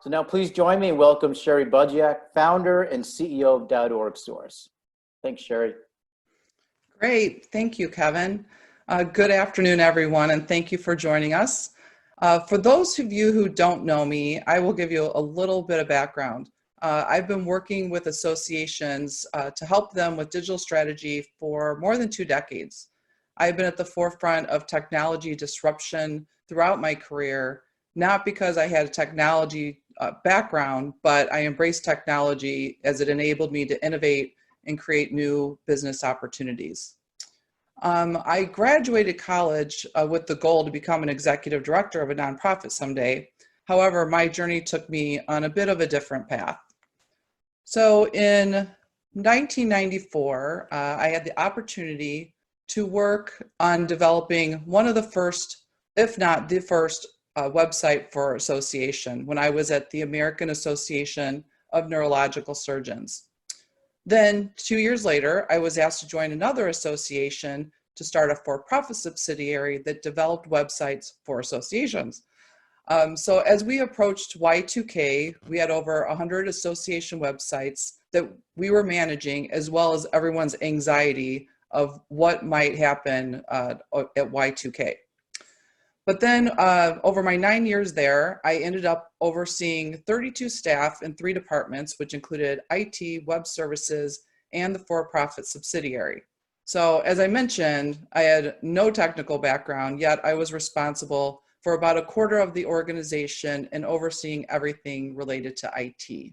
So now please join me in welcome Sherry Budziak, founder and CEO of orgSource. Thanks, Sherry. Great. Thank you, Kevin. Good afternoon, everyone, and thank you for joining us. For those of you who don't know me, I will give you a little bit of background. I've been working with associations to help them with digital strategy for more than 2 decades. I've been at the forefront of technology disruption throughout my career, not because I had a technology background, but I embraced technology as it enabled me to innovate and create new business opportunities. I graduated college with the goal to become an executive director of a nonprofit someday. However, my journey took me on a bit of a different path. So in 1994, I had the opportunity to work on developing one of the first, if not the first, website for association when I was at the American Association of Neurological Surgeons. Then 2 years later, I was asked to join another association to start a for-profit subsidiary that developed websites for associations. So as we approached Y2K, we had over 100 association websites that we were managing, as well as everyone's anxiety of what might happen at Y2K. But then over my 9 years there, I ended up overseeing 32 staff in 3 departments, which included IT, web services, and the for-profit subsidiary. So as I mentioned, I had no technical background, yet I was responsible for about a quarter of the organization and overseeing everything related to IT.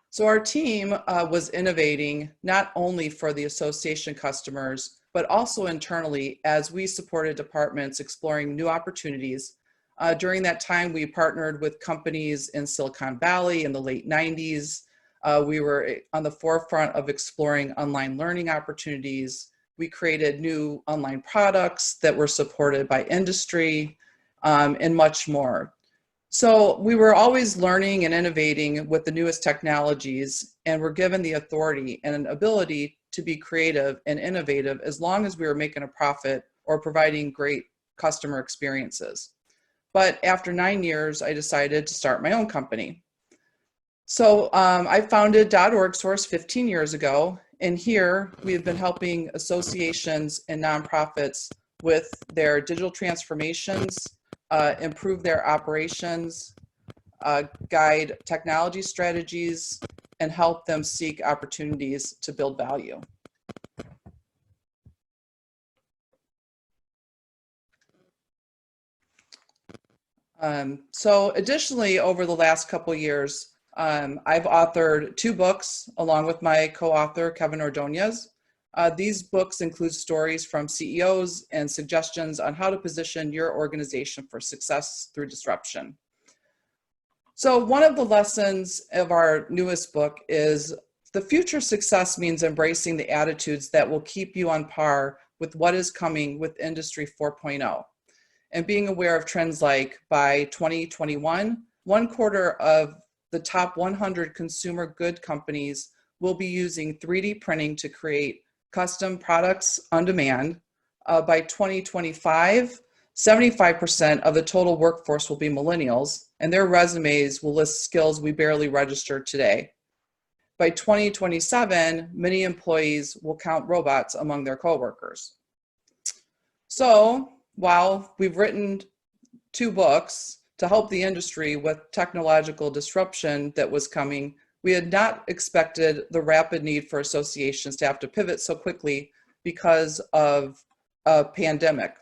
So our team was innovating not only for the association customers, but also internally as we supported departments exploring new opportunities. During that time, we partnered with companies in Silicon Valley in the late 90s. We were on the forefront of exploring online learning opportunities. We created new online products that were supported by industry and much more. So we were always learning and innovating with the newest technologies, and were given the authority and an ability to be creative and innovative as long as we were making a profit or providing great customer experiences. But after 9 years, I decided to start my own company. So I founded orgSource 15 years ago, and here we have been helping associations and nonprofits with their digital transformations, improve their operations, guide technology strategies, and help them seek opportunities to build value. So additionally, over the last couple of years, I've authored 2 books along with my co-author, Kevin Ordonez. These books include stories from CEOs and suggestions on how to position your organization for success through disruption. So one of the lessons of our newest book is the future success means embracing the attitudes that will keep you on par with what is coming with Industry 4.0, and being aware of trends like by 2021, 1/4 of the top 100 consumer good companies will be using 3D printing to create custom products on demand. By 2025, 75% of the total workforce will be millennials, and their resumes will list skills we barely register today. By 2027, many employees will count robots among their coworkers. So while we've written 2 books to help the industry with technological disruption that was coming, we had not expected the rapid need for associations to have to pivot so quickly because of a pandemic.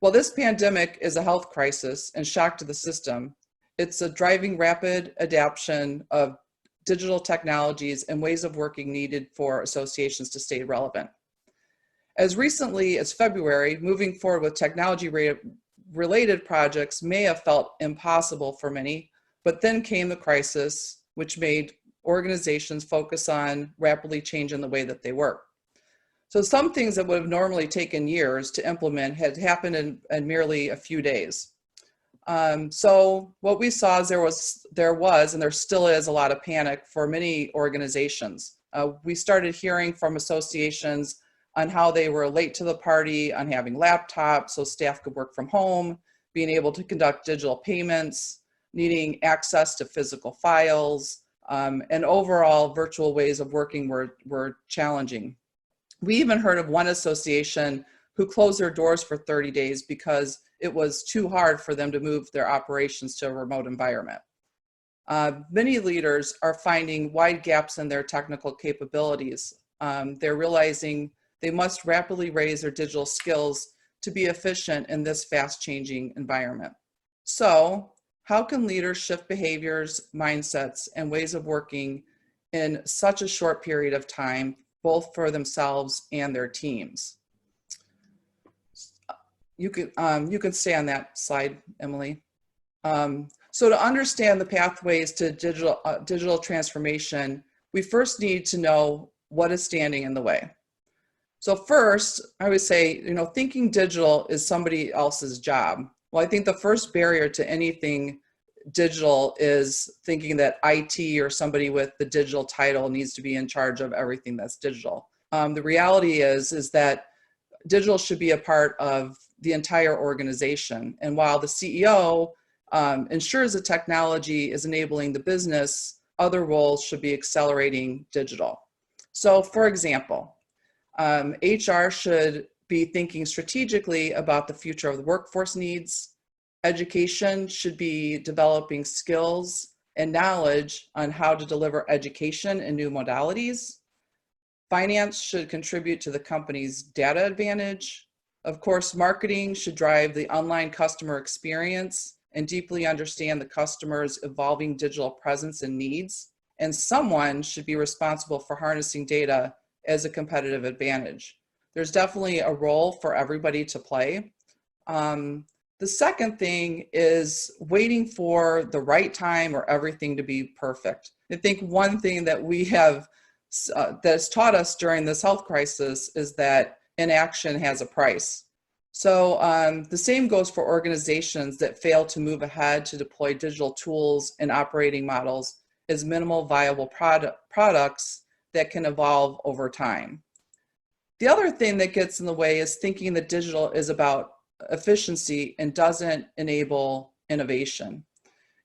While this pandemic is a health crisis and shock to the system, it's a driving rapid adoption of digital technologies and ways of working needed for associations to stay relevant. As recently as February, moving forward with technology-related projects may have felt impossible for many, but then came the crisis, which made organizations focus on rapidly changing the way that they work. So some things that would have normally taken years to implement had happened in merely a few days. So what we saw is there was and there still is a lot of panic for many organizations. We started hearing from associations on how they were late to the party on having laptops so staff could work from home, being able to conduct digital payments, needing access to physical files, and overall virtual ways of working were challenging. We even heard of one association who closed their doors for 30 days because it was too hard for them to move their operations to a remote environment. Many leaders are finding wide gaps in their technical capabilities. They're realizing they must rapidly raise their digital skills to be efficient in this fast-changing environment. So, how can leaders shift behaviors, mindsets, and ways of working in such a short period of time, both for themselves and their teams? You can stay on that slide, Emily. So to understand the pathways to digital transformation, we first need to know what is standing in the way. So first, I would say, thinking digital is somebody else's job. Well, I think the first barrier to anything digital is thinking that IT or somebody with the digital title needs to be in charge of everything that's digital. The reality is that digital should be a part of the entire organization. And while the CEO ensures the technology is enabling the business, other roles should be accelerating digital. So for example, HR should be thinking strategically about the future of the workforce needs. Education should be developing skills and knowledge on how to deliver education in new modalities. Finance should contribute to the company's data advantage. Of course, marketing should drive the online customer experience and deeply understand the customer's evolving digital presence and needs. And someone should be responsible for harnessing data as a competitive advantage. There's definitely a role for everybody to play. The second thing is waiting for the right time or everything to be perfect. I think one thing that we have that's taught us during this health crisis is that inaction has a price. So the same goes for organizations that fail to move ahead to deploy digital tools and operating models as minimal viable products that can evolve over time. The other thing that gets in the way is thinking that digital is about efficiency and doesn't enable innovation.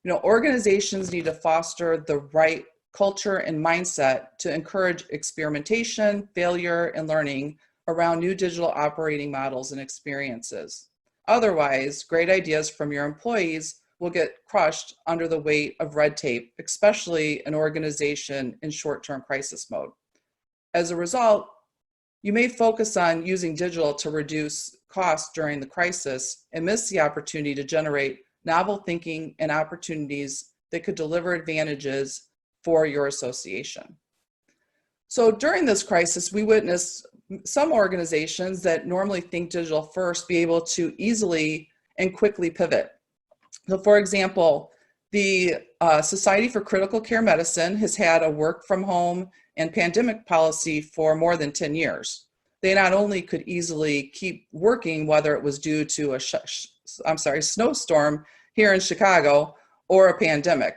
Organizations need to foster the right culture and mindset to encourage experimentation, failure, and learning around new digital operating models and experiences. Otherwise, great ideas from your employees will get crushed under the weight of red tape, especially an organization in short-term crisis mode. As a result, you may focus on using digital to reduce costs during the crisis and miss the opportunity to generate novel thinking and opportunities that could deliver advantages for your association. So during this crisis, we witnessed some organizations that normally think digital first be able to easily and quickly pivot. So for example, the Society for Critical Care Medicine has had a work from home and pandemic policy for more than 10 years. They not only could easily keep working, whether it was due to a snowstorm here in Chicago or a pandemic.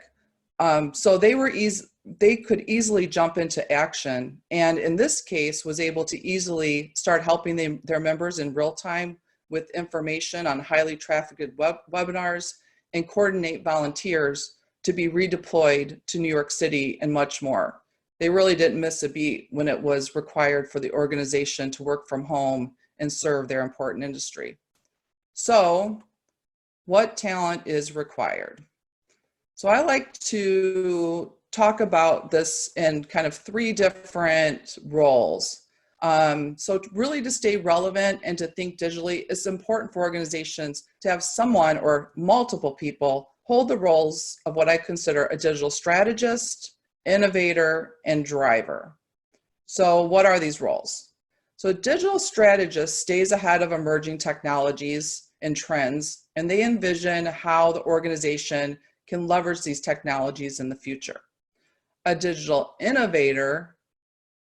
So they could easily jump into action, and in this case was able to easily start helping their members in real time with information on highly trafficked webinars and coordinate volunteers to be redeployed to New York City and much more. They really didn't miss a beat when it was required for the organization to work from home and serve their important industry. So, what talent is required? So I like to talk about this in kind of 3 different roles. So really to stay relevant and to think digitally, it's important for organizations to have someone or multiple people hold the roles of what I consider a digital strategist, innovator, and driver. So what are these roles? So a digital strategist stays ahead of emerging technologies and trends, and they envision how the organization can leverage these technologies in the future. A digital innovator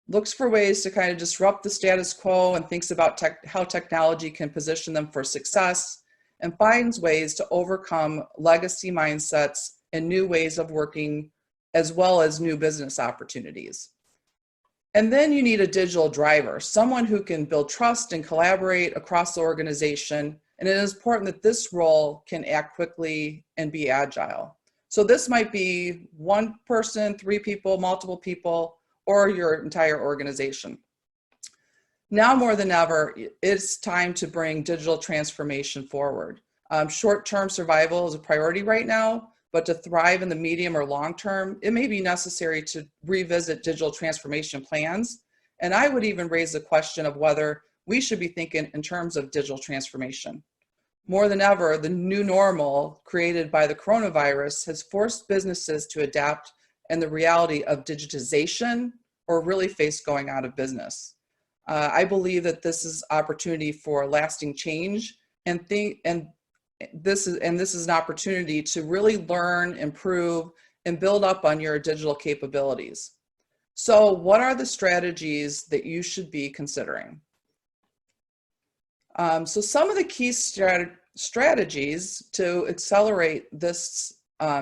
looks for ways to kind of disrupt the status quo and thinks about how technology can position them for success, and finds ways to overcome legacy mindsets and new ways of working, as well as new business opportunities. And then you need a digital driver, someone who can build trust and collaborate across the organization. And it is important that this role can act quickly and be agile. So this might be one person, 3 people, multiple people, or your entire organization. Now more than ever, it's time to bring digital transformation forward. Short-term survival is a priority right now, but to thrive in the medium or long term, it may be necessary to revisit digital transformation plans. And I would even raise the question of whether we should be thinking in terms of digital transformation. More than ever, the new normal created by the coronavirus has forced businesses to adapt in the reality of digitization or really face going out of business. I believe that this is opportunity for lasting change, and this is an opportunity to really learn, improve, and build up on your digital capabilities. So what are the strategies that you should be considering? So some of the key strategies to accelerate this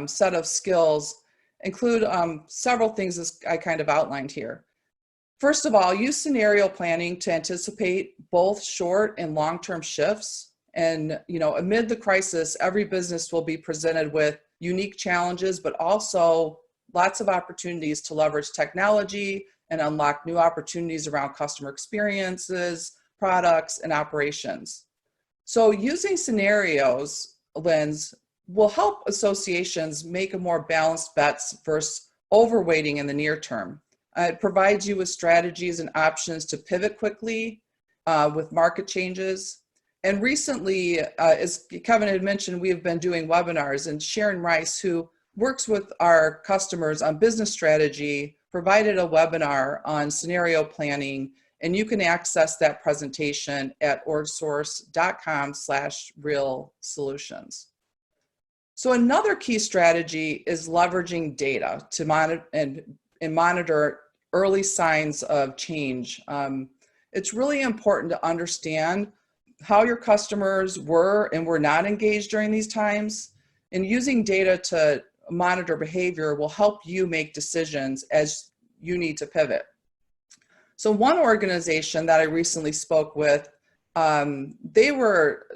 set of skills include several things as I kind of outlined here. First of all, use scenario planning to anticipate both short and long-term shifts. And amid the crisis, every business will be presented with unique challenges, but also lots of opportunities to leverage technology and unlock new opportunities around customer experiences, products, and operations. So using scenarios lens will help associations make a more balanced bets versus overweighting in the near term. It provides you with strategies and options to pivot quickly with market changes. And recently, as Kevin had mentioned, we have been doing webinars, and Sharon Rice, who works with our customers on business strategy, provided a webinar on scenario planning, and you can access that presentation at orgsource.com/real-solutions. So another key strategy is leveraging data to monitor early signs of change. It's really important to understand how your customers were and were not engaged during these times, and using data to monitor behavior will help you make decisions as you need to pivot. So one organization that I recently spoke with, they were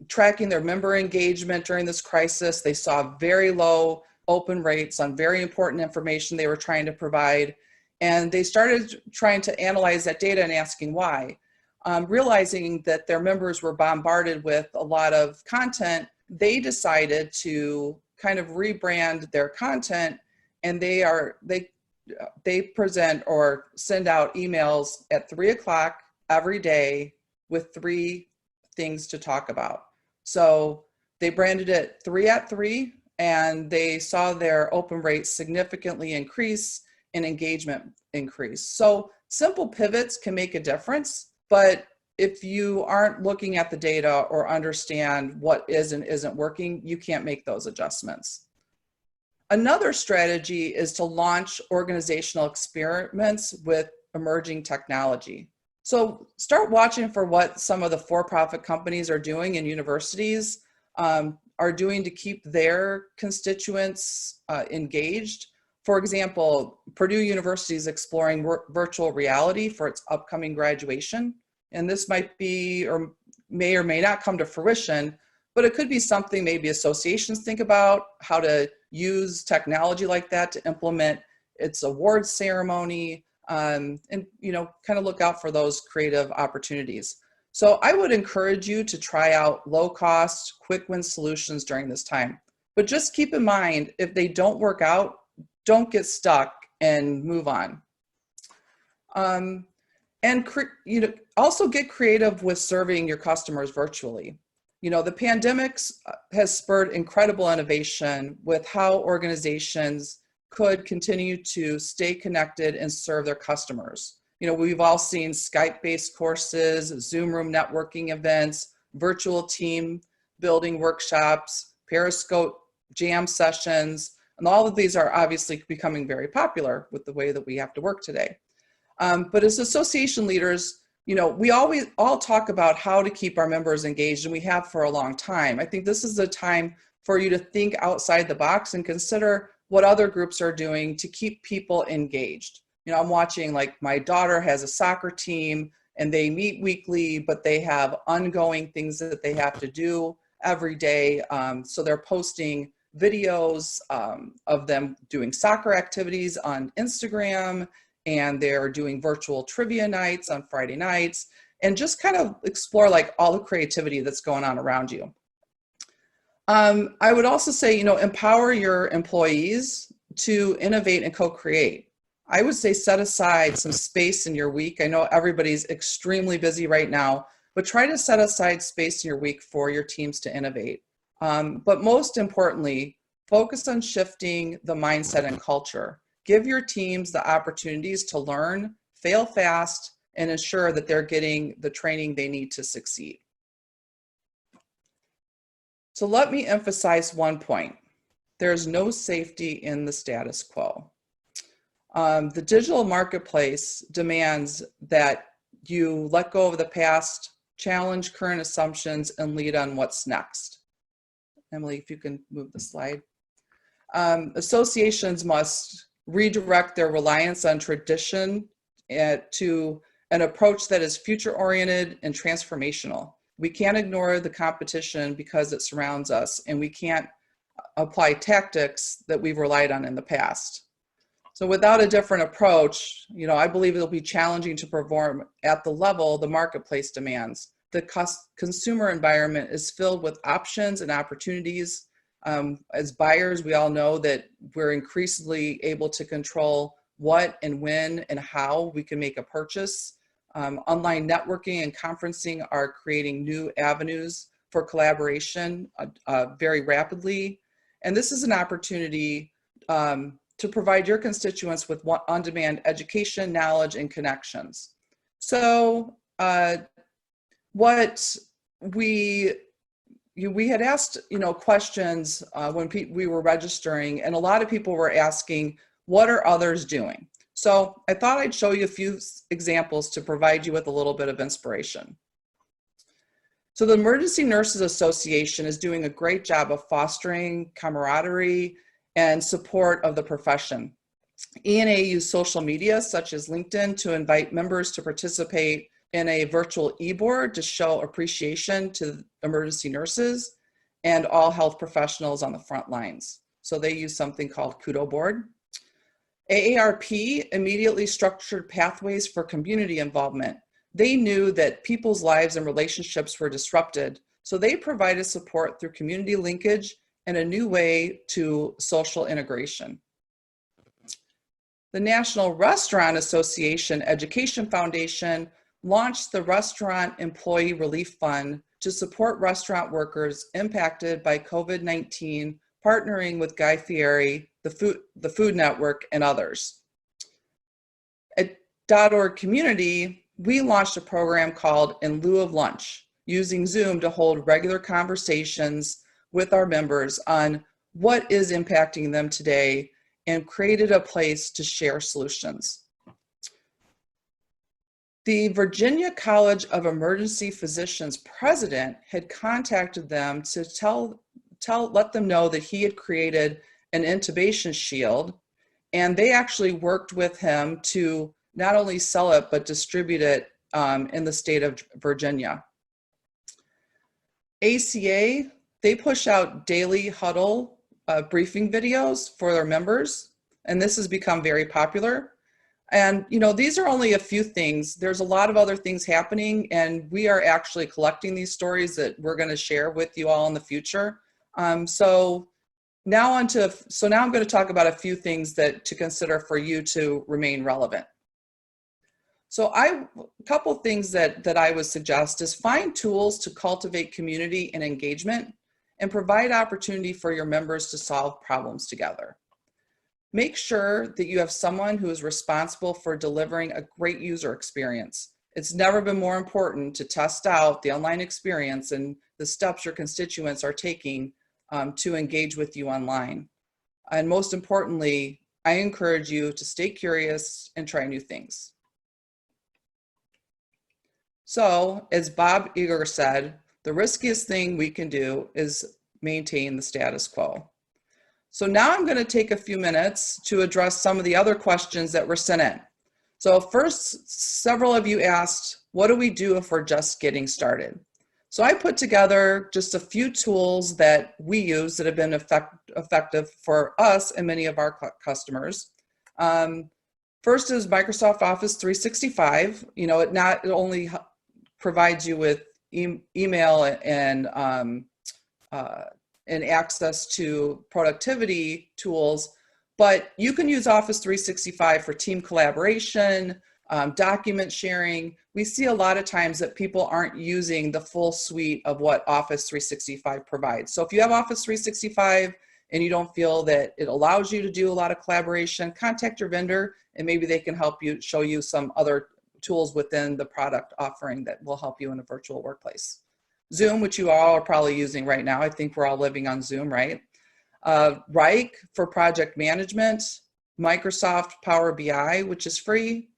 tracking their member engagement during this crisis. They saw very low open rates on very important information they were trying to provide. And they started trying to analyze that data and asking why. Realizing that their members were bombarded with a lot of content, they decided to kind of rebrand their content, and they present or send out emails at 3 o'clock every day with 3 things to talk about. So they branded it 3 at 3, and they saw their open rates significantly increase and engagement increase. So simple pivots can make a difference, but if you aren't looking at the data or understand what is and isn't working, you can't make those adjustments. Another strategy is to launch organizational experiments with emerging technology. So start watching for what some of the for-profit companies are doing and universities are doing to keep their constituents engaged. For example, Purdue University is exploring virtual reality for its upcoming graduation. And this might be or may not come to fruition, but it could be something maybe associations think about, how to use technology like that to implement its awards ceremony, and kind of look out for those creative opportunities. So I would encourage you to try out low-cost, quick-win solutions during this time. But just keep in mind, if they don't work out, don't get stuck and move on. Also get creative with serving your customers virtually. The pandemic has spurred incredible innovation with how organizations could continue to stay connected and serve their customers. We've all seen Skype-based courses, Zoom room networking events, virtual team building workshops, Periscope jam sessions, and all of these are obviously becoming very popular with the way that we have to work today. But as association leaders, we always all talk about how to keep our members engaged, and we have for a long time. I think this is the time for you to think outside the box and consider what other groups are doing to keep people engaged. I'm watching, like, my daughter has a soccer team and they meet weekly, but they have ongoing things that they have to do every day. So they're posting videos of them doing soccer activities on Instagram, and they're doing virtual trivia nights on Friday nights, and just kind of explore like all the creativity that's going on around you. I would also say, empower your employees to innovate and co-create. I would say set aside some space in your week. I know everybody's extremely busy right now, but try to set aside space in your week for your teams to innovate. But most importantly, focus on shifting the mindset and culture. Give your teams the opportunities to learn, fail fast, and ensure that they're getting the training they need to succeed. So let me emphasize one point. There's no safety in the status quo. The digital marketplace demands that you let go of the past, challenge current assumptions, and lead on what's next. Emily, if you can move the slide. Associations must redirect their reliance on tradition to an approach that is future-oriented and transformational. We can't ignore the competition because it surrounds us, and we can't apply tactics that we've relied on in the past. So without a different approach, I believe it'll be challenging to perform at the level the marketplace demands. The consumer environment is filled with options and opportunities. As buyers, we all know that we're increasingly able to control what and when and how we can make a purchase. Online networking and conferencing are creating new avenues for collaboration very rapidly. And this is an opportunity to provide your constituents with on-demand education, knowledge, and connections. So what we had asked, questions when we were registering, and a lot of people were asking, what are others doing? So I thought I'd show you a few examples to provide you with a little bit of inspiration. So the Emergency Nurses Association is doing a great job of fostering camaraderie and support of the profession. ENA use social media such as LinkedIn to invite members to participate in a virtual e-board to show appreciation to emergency nurses and all health professionals on the front lines. So they use something called Kudo Board. AARP immediately structured pathways for community involvement. They knew that people's lives and relationships were disrupted, so they provided support through community linkage and a new way to social integration. The National Restaurant Association Education Foundation launched the Restaurant Employee Relief Fund to support restaurant workers impacted by COVID-19, partnering with Guy Fieri, the Food Network, and others. At .org Community, we launched a program called In Lieu of Lunch, using Zoom to hold regular conversations with our members on what is impacting them today, and created a place to share solutions. The Virginia College of Emergency Physicians president had contacted them to let them know that he had created an intubation shield, and they actually worked with him to not only sell it, but distribute it in the state of Virginia. ACA, they push out daily huddle briefing videos for their members, and this has become very popular. And these are only a few things. There's a lot of other things happening, and we are actually collecting these stories that we're going to share with you all in the future. So now I'm going to talk about a few things to consider for you to remain relevant. So a couple things that I would suggest is find tools to cultivate community and engagement, and provide opportunity for your members to solve problems together. Make sure that you have someone who is responsible for delivering a great user experience. It's never been more important to test out the online experience and the steps your constituents are taking to engage with you online. And most importantly, I encourage you to stay curious and try new things. So, as Bob Iger said, the riskiest thing we can do is maintain the status quo. So now I'm going to take a few minutes to address some of the other questions that were sent in. So first, several of you asked, what do we do if we're just getting started? So I put together just a few tools that we use that have been effective for us and many of our customers. First is Microsoft Office 365. You know, it only provides you with email and access to productivity tools, but you can use Office 365 for team collaboration, document sharing. We see a lot of times that people aren't using the full suite of what Office 365 provides. So if you have Office 365 and you don't feel that it allows you to do a lot of collaboration, contact your vendor and maybe they can help you, show you some other tools within the product offering that will help you in a virtual workplace. Zoom, which you all are probably using right now. I think we're all living on Zoom, right? Rike for project management, Microsoft Power BI, which is free.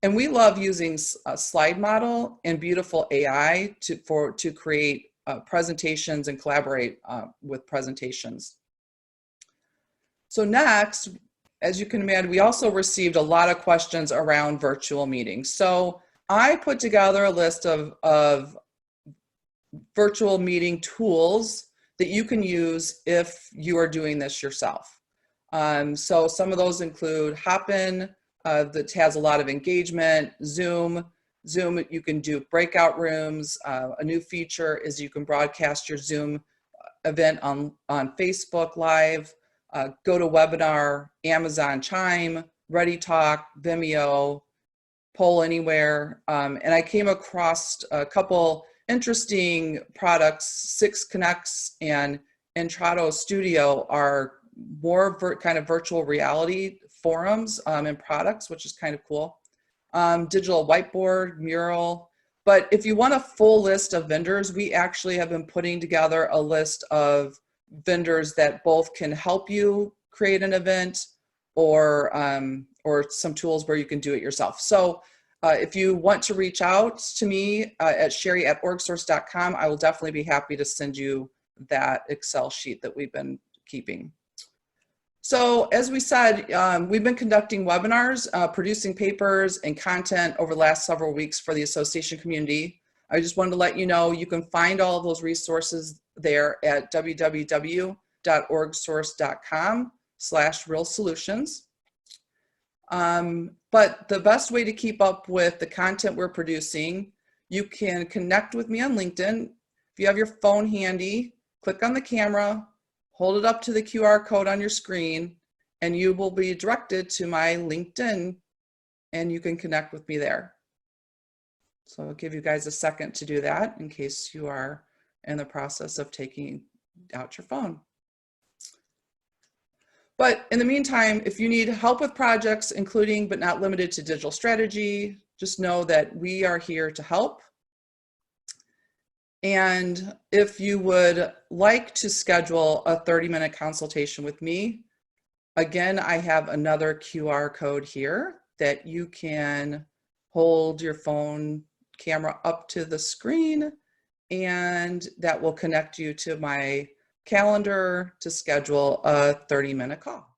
And we love using a slide model and beautiful AI to create presentations and collaborate with presentations. So next, as you can imagine, we also received a lot of questions around virtual meetings. So I put together a list of virtual meeting tools that you can use if you are doing this yourself. So some of those include Hopin, that has a lot of engagement, Zoom, you can do breakout rooms. A new feature is you can broadcast your Zoom event on Facebook Live, GoToWebinar, Amazon Chime, ReadyTalk, Vimeo, Poll Anywhere. And I came across a couple interesting products. Six Connects and Entrado Studio are more kind of virtual reality forums and products, which is kind of cool. Digital whiteboard, mural. But if you want a full list of vendors, we actually have been putting together a list of vendors that both can help you create an event or some tools where you can do it yourself. So if you want to reach out to me at sherry@orgsource.com, I will definitely be happy to send you that Excel sheet that we've been keeping. So as we said, we've been conducting webinars, producing papers and content over the last several weeks for the association community. I just wanted to let you know you can find all of those resources there at www.orgsource.com/realsolutions. But the best way to keep up with the content we're producing, you can connect with me on LinkedIn. If you have your phone handy, click on the camera, hold it up to the QR code on your screen, and you will be directed to my LinkedIn, and you can connect with me there. So I'll give you guys a second to do that in case you are in the process of taking out your phone. But in the meantime, if you need help with projects, including but not limited to digital strategy, just know that we are here to help. And if you would like to schedule a 30-minute consultation with me, again, I have another QR code here that you can hold your phone camera up to the screen, and that will connect you to my calendar to schedule a 30-minute call.